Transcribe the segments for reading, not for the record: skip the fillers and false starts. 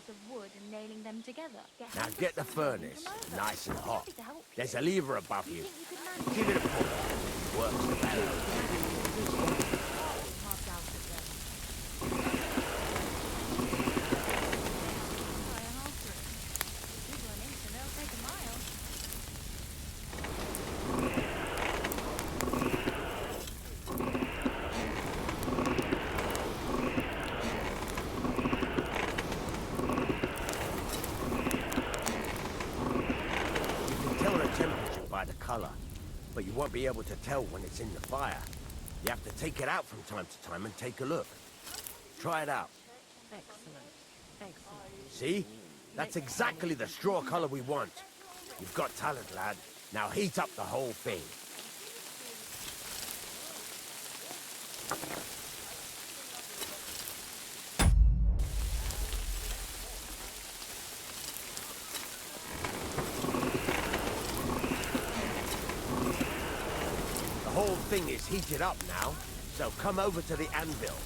of wood and nailing them together. Now get the furnace nice and hot. There's a lever above you. Think you could manage? Give it a pull. Works the bellows. Carved out of them. People are into, they'll take a mile. By the color, but you won't be able to tell when it's in the fire. You have to take it out from time to time and take a look. Try it out. Excellent. Excellent. See? That's exactly the straw color we want. You've got talent, lad. Now heat up the whole thing. The whole thing is heated up now, so come over to the anvil.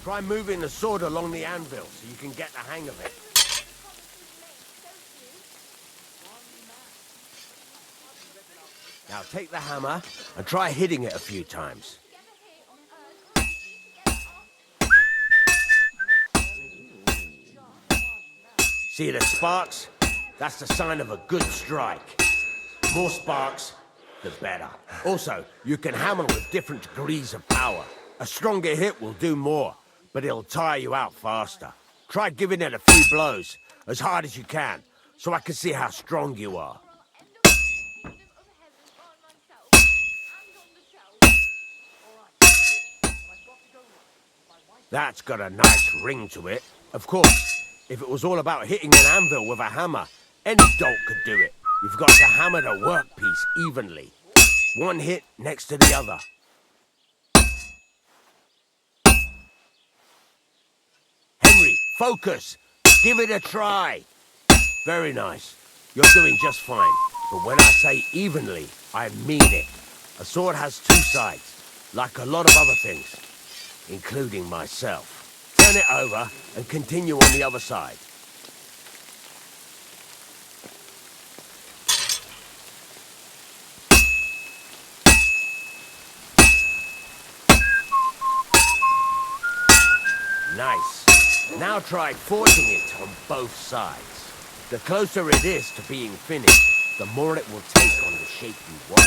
Try moving the sword along the anvil so you can get the hang of it. Now take the hammer and try hitting it a few times. See the sparks? That's the sign of a good strike. More sparks, the better. Also, you can hammer with different degrees of power. A stronger hit will do more, but it'll tire you out faster. Try giving it a few blows, as hard as you can, so I can see how strong you are. That's got a nice ring to it. Of course, if it was all about hitting an anvil with a hammer, any dolt could do it. You've got to hammer the workpiece evenly. One hit next to the other. Henry, focus! Give it a try! Very nice. You're doing just fine. But when I say evenly, I mean it. A sword has two sides, like a lot of other things, including myself. Turn it over and continue on the other side. Nice. Now try forging it on both sides. The closer it is to being finished, the more it will take on the shape you want.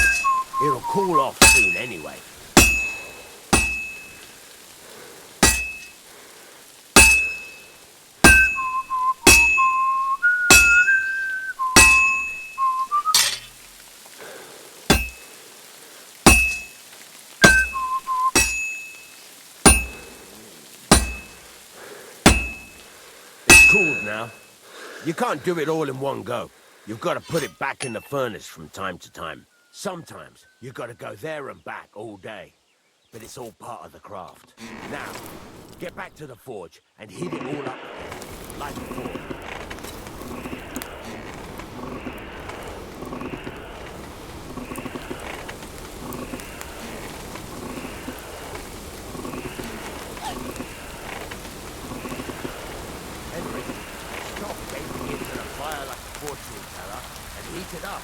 It'll cool off soon anyway. Cooled now. You can't do it all in one go. You've got to put it back in the furnace from time to time. Sometimes you've got to go there and back all day. But it's all part of the craft. Now, get back to the forge and heat it all up again, like before. Fortune teller and heat it up.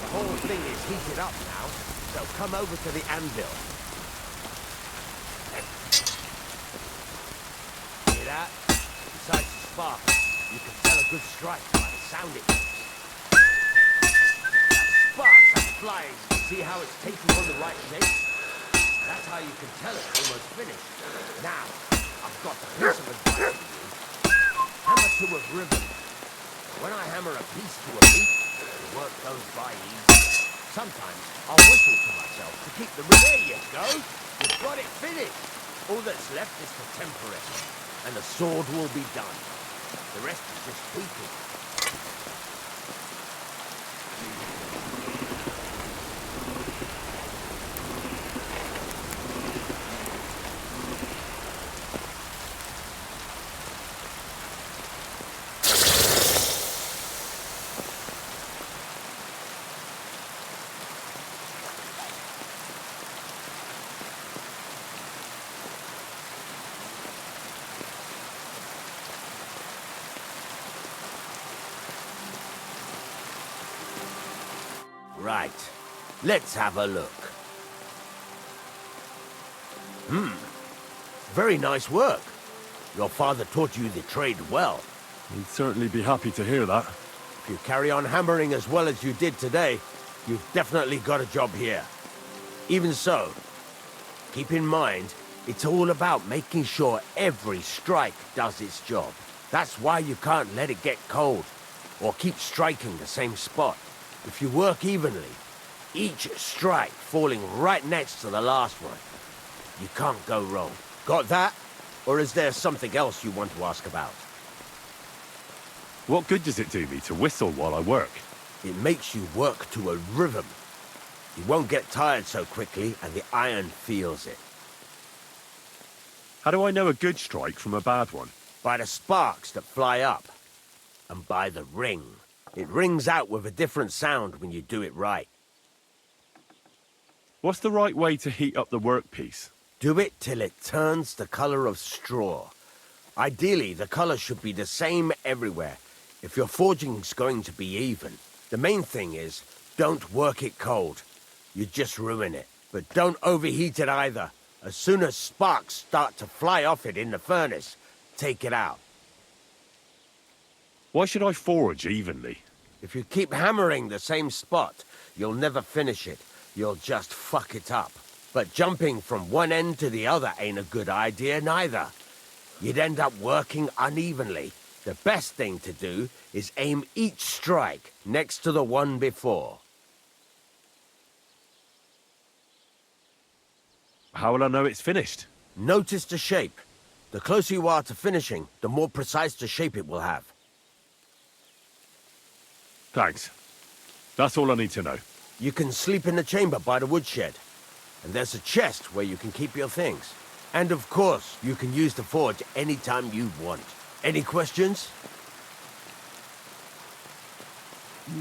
The whole thing is heated up now, so come over to the anvil. Hear that? Besides the spark, you can tell a good strike by the sound it makes. Sparks are flying. See how it's taking on the right shape? That's how you can tell it's almost finished. Now, I've got a piece of advice for you. Hammer to a rhythm. When I hammer a piece to a beat, the work goes by easy. Sometimes I'll whistle to myself to keep the rhythm. There you go. You've got it finished. All that's left is to temper it, and the sword will be done. The rest is just tweaking. Right. Let's have a look. Very nice work. Your father taught you the trade well. He'd certainly be happy to hear that. If you carry on hammering as well as you did today, you've definitely got a job here. Even so, keep in mind, it's all about making sure every strike does its job. That's why you can't let it get cold, or keep striking the same spot. If you work evenly, each strike falling right next to the last one, you can't go wrong. Got that? Or is there something else you want to ask about? What good does it do me to whistle while I work? It makes you work to a rhythm. You won't get tired so quickly, and the iron feels it. How do I know a good strike from a bad one? By the sparks that fly up, and by the ring. It rings out with a different sound when you do it right. What's the right way to heat up the workpiece? Do it till it turns the color of straw. Ideally, the color should be the same everywhere, if your forging's going to be even. The main thing is, don't work it cold. You just ruin it. But don't overheat it either. As soon as sparks start to fly off it in the furnace, take it out. Why should I forge evenly? If you keep hammering the same spot, you'll never finish it. You'll just fuck it up. But jumping from one end to the other ain't a good idea neither. You'd end up working unevenly. The best thing to do is aim each strike next to the one before. How will I know it's finished? Notice the shape. The closer you are to finishing, the more precise the shape it will have. Thanks. That's all I need to know. You can sleep in the chamber by the woodshed. And there's a chest where you can keep your things. And of course, you can use the forge anytime you want. Any questions?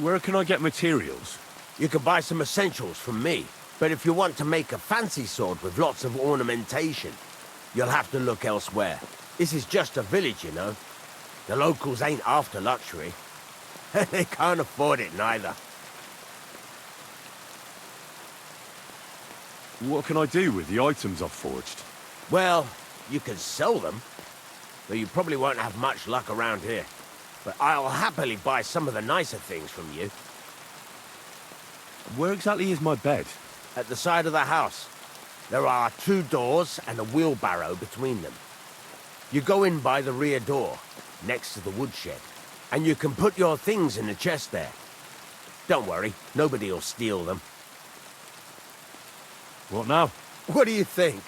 Where can I get materials? You can buy some essentials from me. But if you want to make a fancy sword with lots of ornamentation, you'll have to look elsewhere. This is just a village, you know. The locals ain't after luxury. They can't afford it neither. What can I do with the items I've forged? Well, you can sell them, though you probably won't have much luck around here. But I'll happily buy some of the nicer things from you. Where exactly is my bed? At the side of the house. There are 2 doors and a wheelbarrow between them. You go in by the rear door, next to the woodshed, and you can put your things in the chest there. Don't worry, nobody'll steal them. What now? What do you think?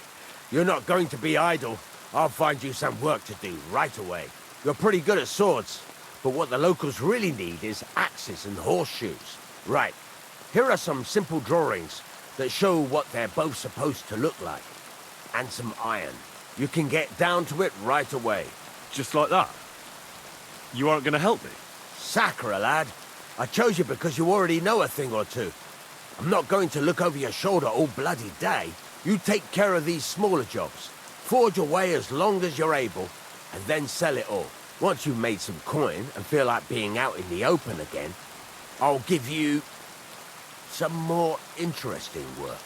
You're not going to be idle. I'll find you some work to do right away. You're pretty good at swords, but what the locals really need is axes and horseshoes. Right, here are some simple drawings that show what they're both supposed to look like. And some iron. You can get down to it right away. Just like that? You aren't going to help me? Sacre, lad. I chose you because you already know a thing or two. I'm not going to look over your shoulder all bloody day. You take care of these smaller jobs. Forge away as long as you're able, and then sell it all. Once you've made some coin and feel like being out in the open again, I'll give you some more interesting work.